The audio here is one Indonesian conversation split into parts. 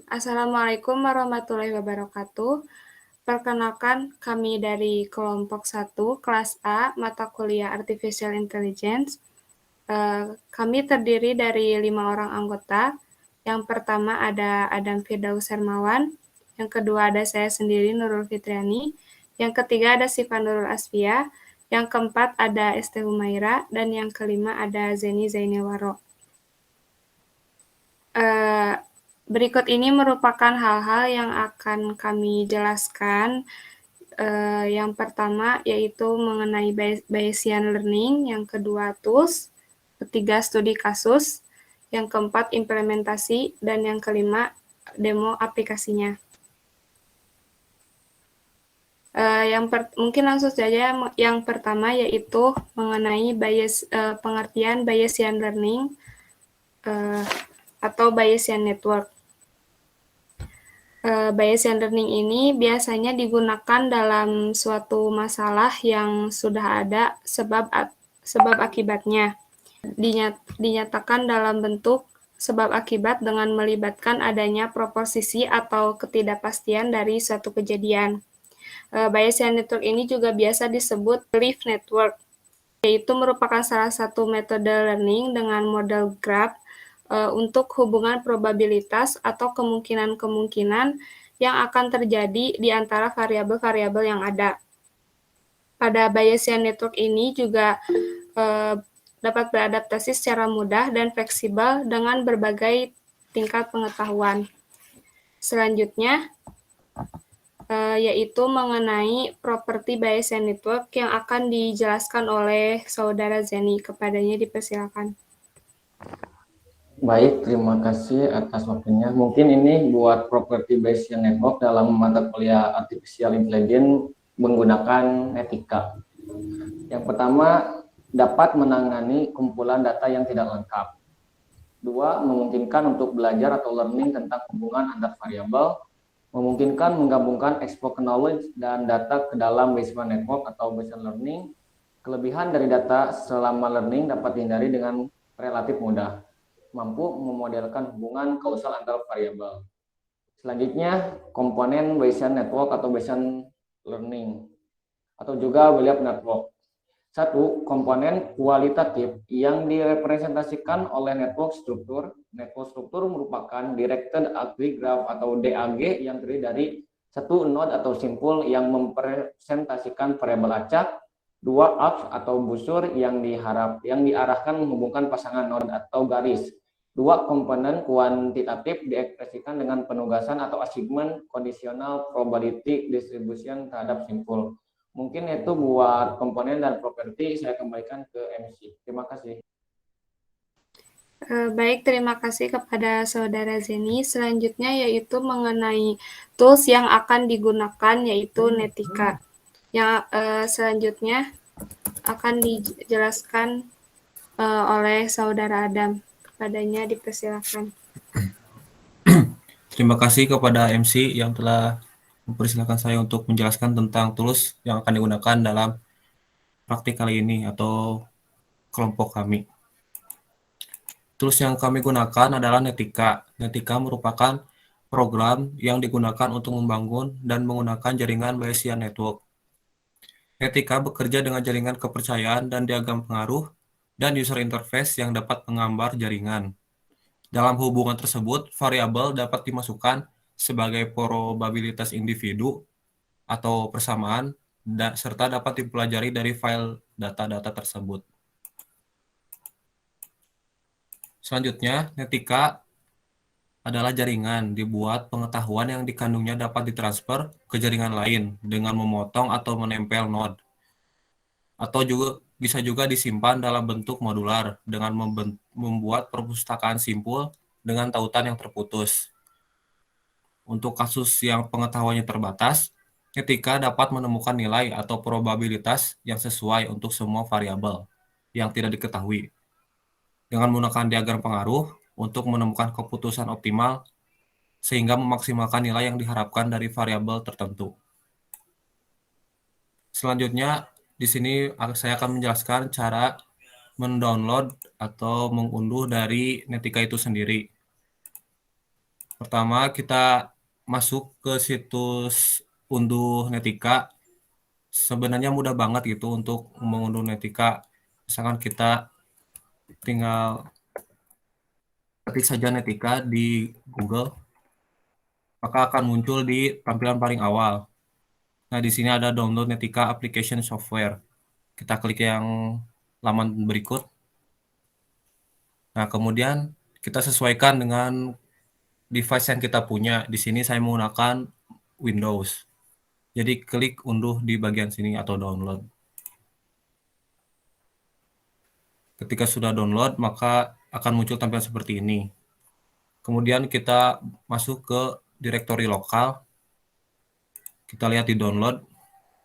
Assalamualaikum warahmatullahi wabarakatuh. Perkenalkan, kami dari kelompok 1, kelas A, mata kuliah Artificial Intelligence. Kami terdiri dari 5 orang anggota. Yang pertama ada Adam Firdaus Hermawan, yang kedua ada saya sendiri, Nurul Fitriani, yang ketiga ada Siva Nurul Asfia, yang keempat ada Esteh Humaira, dan yang kelima ada Zeni Zainewaro. Berikut ini merupakan hal-hal yang akan kami jelaskan. Yang pertama yaitu mengenai Bayesian Learning, yang kedua tools, ketiga studi kasus, yang keempat implementasi, dan yang kelima demo aplikasinya. Mungkin langsung saja yang pertama yaitu mengenai pengertian Bayesian Learning atau Bayesian Network. Bayesian learning ini biasanya digunakan dalam suatu masalah yang sudah ada sebab akibatnya. Dinyatakan dalam bentuk sebab akibat dengan melibatkan adanya proposisi atau ketidakpastian dari suatu kejadian. Bayesian network ini juga biasa disebut belief network, yaitu merupakan salah satu metode learning dengan model graph untuk hubungan probabilitas atau kemungkinan-kemungkinan yang akan terjadi di antara variabel-variabel yang ada. Pada Bayesian network ini juga dapat beradaptasi secara mudah dan fleksibel dengan berbagai tingkat pengetahuan. Selanjutnya, yaitu mengenai properti Bayesian network yang akan dijelaskan oleh saudara Zeni. Kepadanya dipersilakan. Baik, terima kasih atas waktunya. Mungkin ini buat property Bayesian network dalam mata kuliah Artificial Intelligence menggunakan etika. Yang pertama, dapat menangani kumpulan data yang tidak lengkap. Dua, memungkinkan untuk belajar atau learning tentang hubungan antar variabel. Memungkinkan menggabungkan exposed knowledge dan data ke dalam Bayesian network atau Bayesian learning. Kelebihan dari data selama learning dapat dihindari dengan relatif mudah. Mampu memodelkan hubungan kausal antar variabel. Selanjutnya, komponen Bayesian network atau Bayesian learning atau juga Belief network. Satu, komponen kualitatif yang direpresentasikan oleh network struktur. Network struktur merupakan directed aggregate graph atau DAG yang terdiri dari satu node atau simpul yang mempresentasikan variabel acak, dua arcs atau busur yang diarahkan menghubungkan pasangan node atau garis. Dua komponen kuantitatif diekspresikan dengan penugasan atau achievement conditional probability distribution terhadap simpul. Mungkin itu buat komponen dan properti, saya kembalikan ke MC. Terima kasih. Baik, terima kasih kepada saudara Zeni. Selanjutnya yaitu mengenai tools yang akan digunakan, yaitu Netika. Yang selanjutnya akan dijelaskan oleh saudara Adam. Kepadanya dipersilakan. Terima kasih kepada MC yang telah mempersilahkan saya untuk menjelaskan tentang tools yang akan digunakan dalam praktik kali ini atau kelompok kami. Tools yang kami gunakan adalah Netika. Netika merupakan program yang digunakan untuk membangun dan menggunakan jaringan Bayesian Network. Netika bekerja dengan jaringan kepercayaan dan diagram pengaruh dan user interface yang dapat menggambar jaringan. Dalam hubungan tersebut, variabel dapat dimasukkan sebagai probabilitas individu atau persamaan serta dapat dipelajari dari file data-data tersebut. Selanjutnya, Netika adalah jaringan dibuat pengetahuan yang dikandungnya dapat ditransfer ke jaringan lain dengan memotong atau menempel node. Atau bisa juga disimpan dalam bentuk modular dengan membuat perpustakaan simpul dengan tautan yang terputus. Untuk kasus yang pengetahuannya terbatas, Netika dapat menemukan nilai atau probabilitas yang sesuai untuk semua variabel yang tidak diketahui. Dengan menggunakan diagram pengaruh untuk menemukan keputusan optimal sehingga memaksimalkan nilai yang diharapkan dari variabel tertentu. Selanjutnya, di sini saya akan menjelaskan cara mendownload atau mengunduh dari Netika itu sendiri. Pertama, kita masuk ke situs unduh Netika. Sebenarnya mudah banget gitu untuk mengunduh Netika. Misalkan kita tinggal ketik saja Netika di Google, maka akan muncul di tampilan paling awal. Nah, di sini ada download Netika application software. Kita klik yang laman berikut. Nah, kemudian kita sesuaikan dengan device yang kita punya. Di sini saya menggunakan Windows. Jadi klik unduh di bagian sini atau download. Ketika sudah download, maka akan muncul tampilan seperti ini. Kemudian kita masuk ke direktori lokal. Kita lihat di download.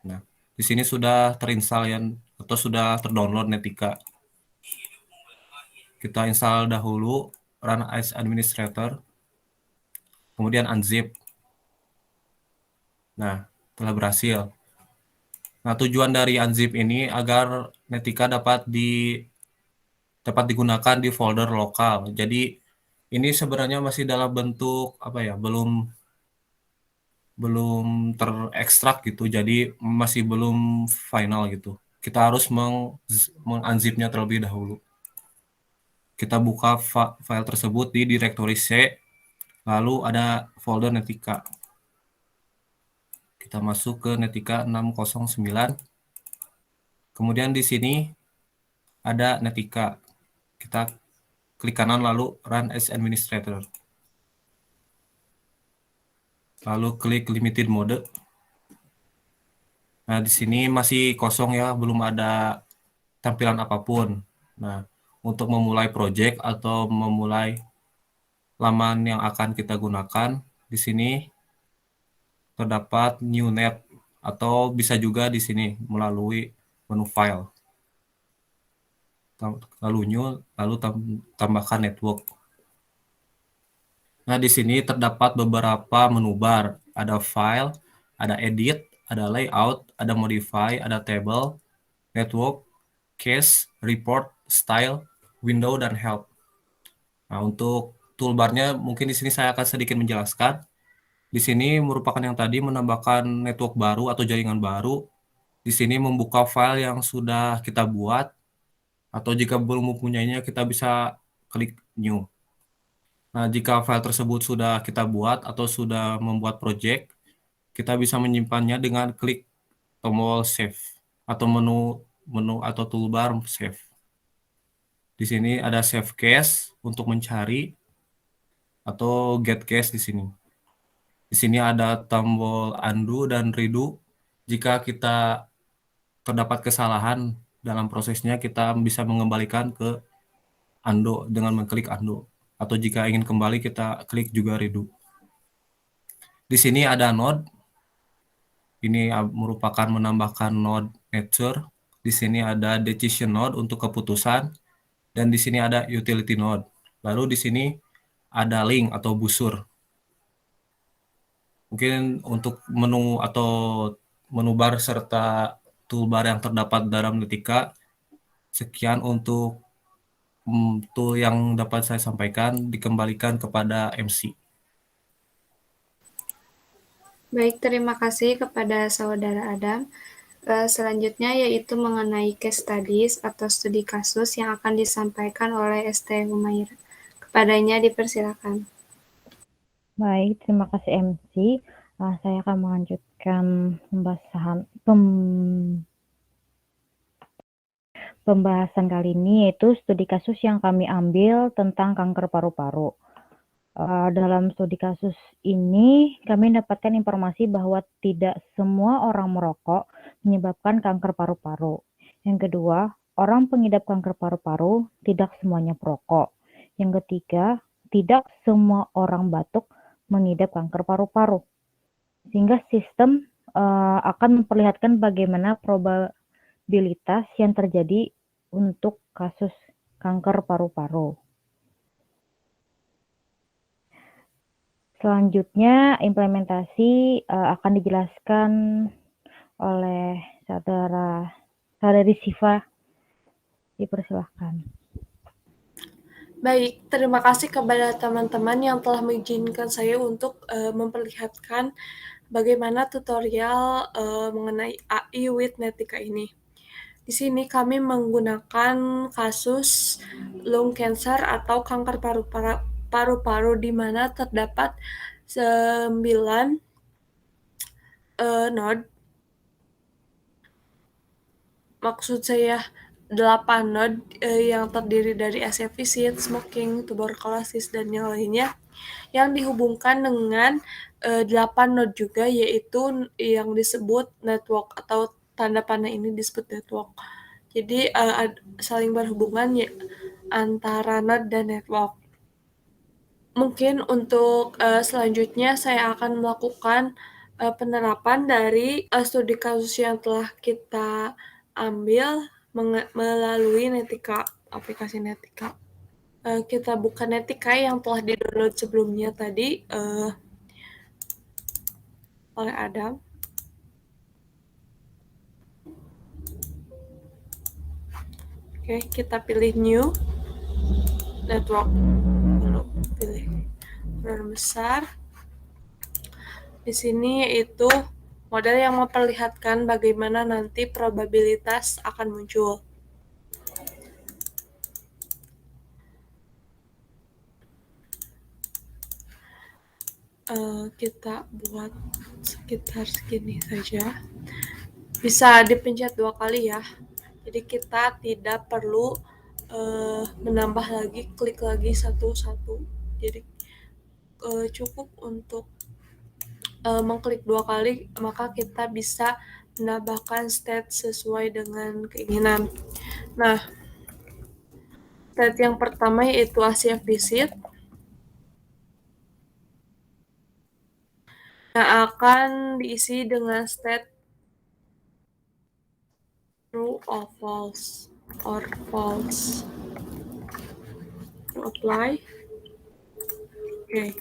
Nah, di sini sudah terinstall ya, atau sudah terdownload Netika. Kita install dahulu run as administrator, kemudian unzip. Nah, telah berhasil. Nah, tujuan dari unzip ini agar Netika dapat digunakan di folder lokal. Jadi ini sebenarnya masih dalam bentuk apa ya, belum terekstrak gitu, jadi masih belum final gitu. Kita harus mengunzipnya terlebih dahulu. Kita buka file tersebut di direktori C, lalu ada folder Netika. Kita masuk ke Netika 609. Kemudian di sini ada Netika. Kita klik kanan lalu run as administrator. Lalu klik limited mode. Nah, di sini masih kosong ya, belum ada tampilan apapun. Nah, untuk memulai project atau memulai laman yang akan kita gunakan, di sini terdapat new net atau bisa juga di sini melalui menu file. Lalu new, lalu tambahkan network. Nah, di sini terdapat beberapa menu bar. Ada file, ada edit, ada layout, ada modify, ada table, network, case, report, style, window, dan help. Nah, untuk toolbarnya mungkin di sini saya akan sedikit menjelaskan. Di sini merupakan yang tadi menambahkan network baru atau jaringan baru. Di sini membuka file yang sudah kita buat, atau jika belum mempunyainya kita bisa klik new. Nah, jika file tersebut sudah kita buat atau sudah membuat project, kita bisa menyimpannya dengan klik tombol save atau menu atau toolbar save. Di sini ada save cache untuk mencari atau get cache di sini. Di sini ada tombol undo dan redo. Jika kita terdapat kesalahan dalam prosesnya, kita bisa mengembalikan ke undo dengan mengklik undo. Atau jika ingin kembali, kita klik juga redo. Di sini ada node. Ini merupakan menambahkan node nature. Di sini ada decision node untuk keputusan. Dan di sini ada utility node. Lalu di sini ada link atau busur. Mungkin untuk menu atau menu bar serta toolbar yang terdapat dalam Netika, sekian untuk tool yang dapat saya sampaikan, dikembalikan kepada MC. Baik, terima kasih kepada Saudara Adam. Selanjutnya yaitu mengenai case studies atau studi kasus yang akan disampaikan oleh ST Humaira. Kepadanya dipersilakan. Baik, terima kasih MC. Saya akan melanjutkan pembahasan kali ini, yaitu studi kasus yang kami ambil tentang kanker paru-paru. Dalam studi kasus ini, kami mendapatkan informasi bahwa tidak semua orang merokok menyebabkan kanker paru-paru. Yang kedua, orang pengidap kanker paru-paru tidak semuanya perokok. Yang ketiga, tidak semua orang batuk mengidap kanker paru-paru. Sehingga sistem akan memperlihatkan bagaimana probabilitas yang terjadi untuk kasus kanker paru-paru. Selanjutnya, implementasi akan dijelaskan oleh saudari Siva. Dipersilahkan. Baik, terima kasih kepada teman-teman yang telah mengizinkan saya untuk memperlihatkan bagaimana tutorial mengenai AI with Netika ini. Di sini kami menggunakan kasus lung cancer atau kanker paru-paru di mana terdapat 9 node. Maksud saya 8 node yang terdiri dari ASFVC, smoking, tuberkulosis, dan yang lainnya yang dihubungkan dengan 8 node juga, yaitu yang disebut network atau tanda panah ini disebut network. Jadi saling berhubungan ya, antara node dan network. Mungkin untuk selanjutnya saya akan melakukan penerapan dari studi kasus yang telah kita ambil melalui Netika, aplikasi Netika. Kita buka Netika yang telah di-download sebelumnya tadi oleh Adam. Oke, kita pilih New Network. Lalu pilih ukuran besar. Di sini yaitu model yang memperlihatkan bagaimana nanti probabilitas akan muncul. Kita buat sekitar segini saja. Bisa dipencet 2 kali ya. Jadi kita tidak perlu menambah lagi, klik lagi satu-satu. Jadi cukup untuk mengklik 2 kali, maka kita bisa menambahkan state sesuai dengan keinginan. Nah, state yang pertama yaitu Asia visit yang akan diisi dengan state true or false to apply. Oke.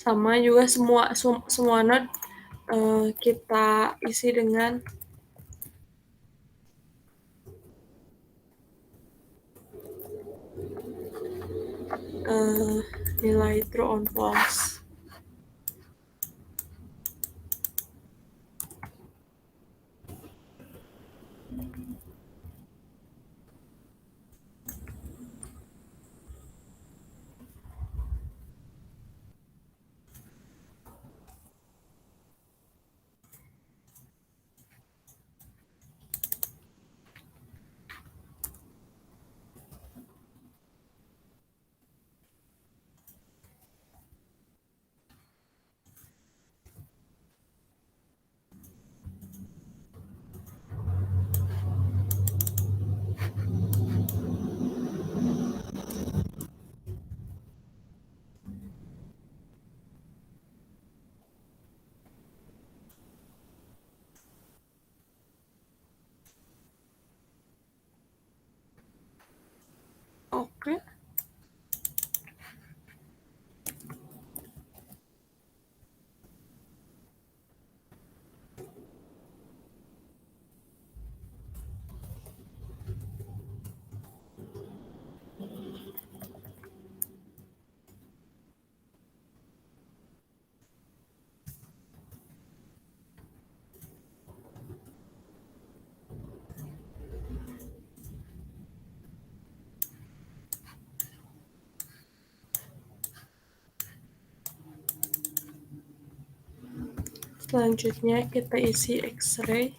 Sama juga semua node kita isi dengan nilai true or false. Oke. Selanjutnya kita isi X-ray.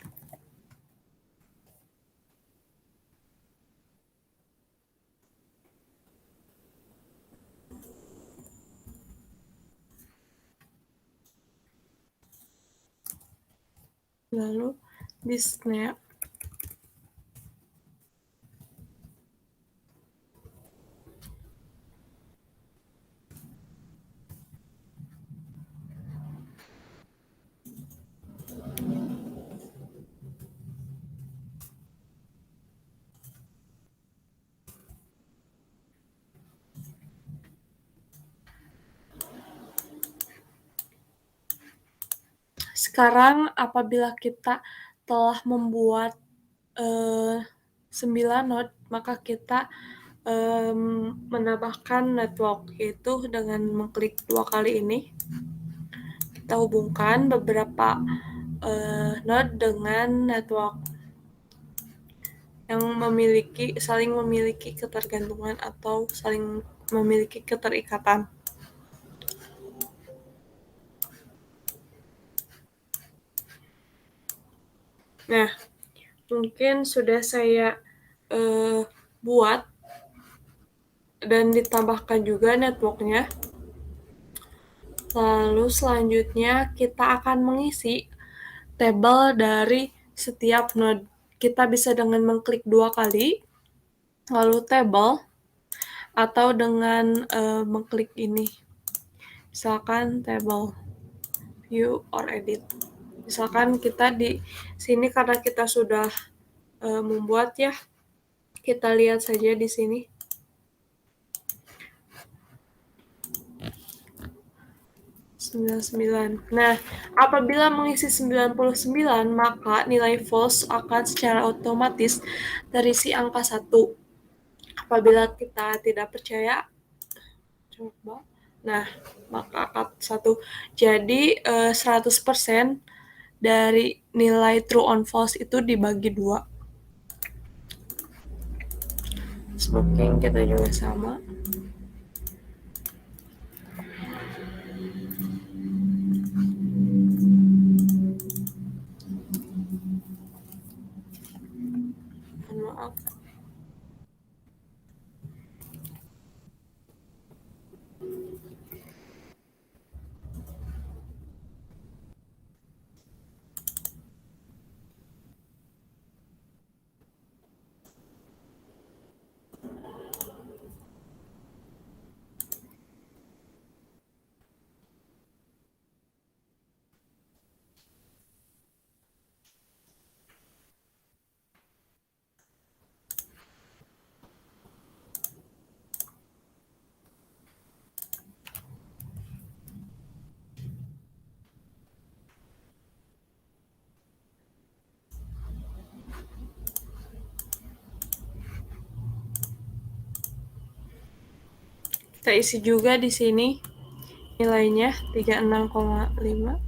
Lalu di snap. Sekarang apabila kita telah membuat 9 node, maka kita menambahkan network, yaitu dengan mengklik 2 kali ini. Kita hubungkan beberapa node dengan network yang saling memiliki ketergantungan atau saling memiliki keterikatan. Nah, mungkin sudah saya buat dan ditambahkan juga networknya. Lalu selanjutnya kita akan mengisi tabel dari setiap node. Kita bisa dengan mengklik 2 kali, lalu table, atau dengan mengklik ini. Misalkan table, view or edit. Misalkan kita di sini karena kita sudah membuat ya, kita lihat saja di sini. Nah, apabila mengisi 99, maka nilai false akan secara otomatis terisi angka 1. Apabila kita tidak percaya, coba. Nah, maka angka 1. Jadi 100% dari nilai true on false itu dibagi 2. Smoking kita juga sama. Maaf. Kita isi juga di sini nilainya 36,5.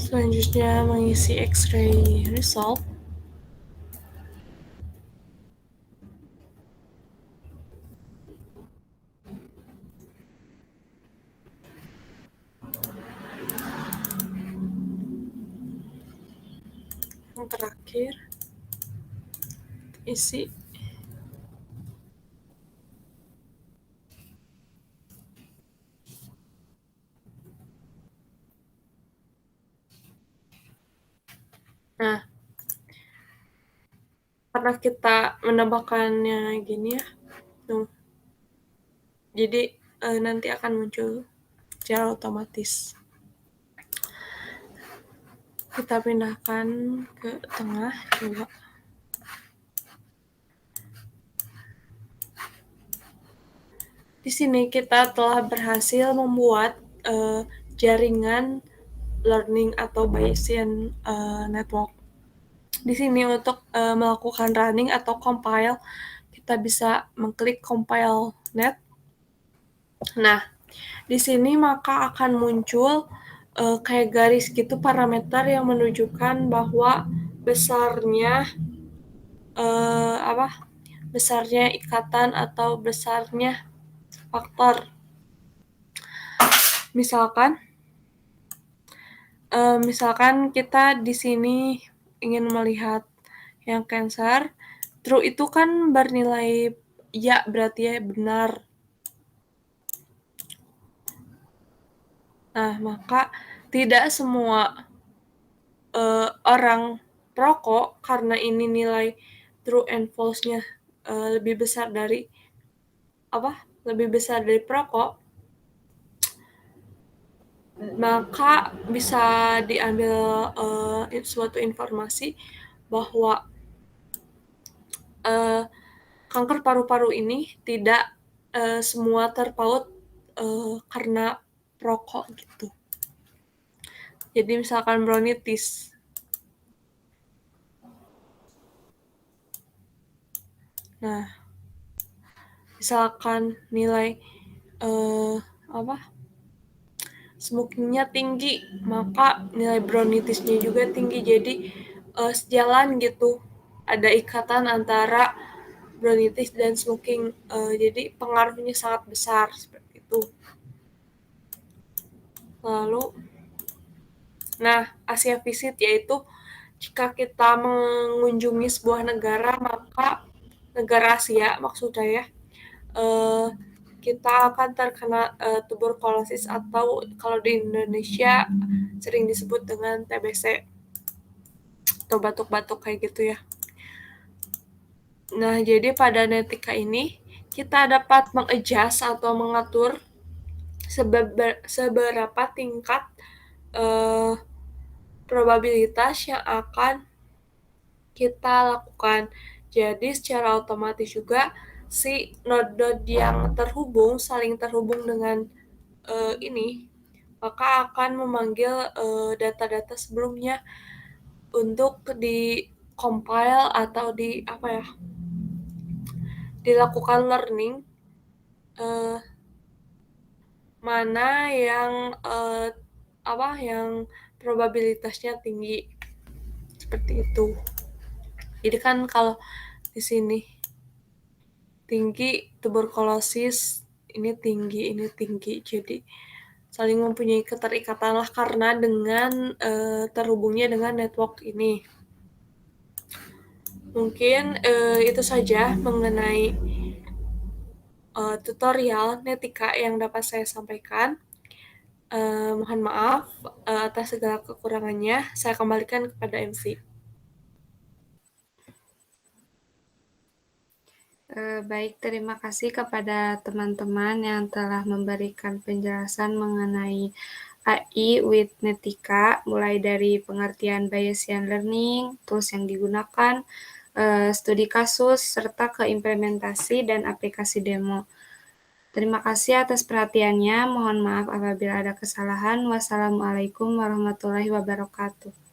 Selanjutnya mengisi X-ray result. Yang terakhir isi nah, karena kita menambahkannya gini ya, jadi nanti akan muncul secara otomatis. Kita pindahkan ke tengah, coba. Di sini kita telah berhasil membuat jaringan learning atau Bayesian network. Di sini untuk melakukan running atau compile, kita bisa mengklik compile net. Nah, di sini maka akan muncul kayak garis gitu parameter yang menunjukkan bahwa besarnya besarnya ikatan atau besarnya faktor. Misalkan kita di sini ingin melihat yang Cancer, true itu kan bernilai ya, berarti ya benar. Nah, maka tidak semua orang perokok, karena ini nilai true and false-nya lebih besar dari perokok, maka bisa diambil suatu informasi bahwa kanker paru-paru ini tidak semua terpaut karena perokok gitu. Jadi misalkan bronkitis, nah misalkan nilai smokingnya tinggi, maka nilai bronkitisnya juga tinggi. Jadi sejalan gitu, ada ikatan antara bronkitis dan smoking. Jadi pengaruhnya sangat besar seperti itu. Lalu, Asia visit yaitu jika kita mengunjungi sebuah negara, maka negara Asia maksudnya ya, kita akan terkena tuberkulosis atau kalau di Indonesia sering disebut dengan TBC atau batuk-batuk kayak gitu ya. Nah, jadi pada netika ini kita dapat mengadjust atau mengatur seberapa tingkat probabilitas yang akan kita lakukan. Jadi secara otomatis juga si node-node yang saling terhubung dengan ini, maka akan memanggil data-data sebelumnya untuk di-compile atau dilakukan learning mana yang yang probabilitasnya tinggi. Seperti itu. Jadi kan kalau di sini tinggi tuberkulosis, ini tinggi. Jadi saling mempunyai keterikatan lah karena dengan terhubungnya dengan network ini. Mungkin itu saja mengenai tutorial netika yang dapat saya sampaikan. Mohon maaf atas segala kekurangannya. Saya kembalikan kepada MC. Baik, terima kasih kepada teman-teman yang telah memberikan penjelasan mengenai AI with Netika, mulai dari pengertian Bayesian learning, tools yang digunakan, studi kasus, serta ke implementasi dan aplikasi demo. Terima kasih atas perhatiannya. Mohon maaf apabila ada kesalahan. Wassalamualaikum warahmatullahi wabarakatuh.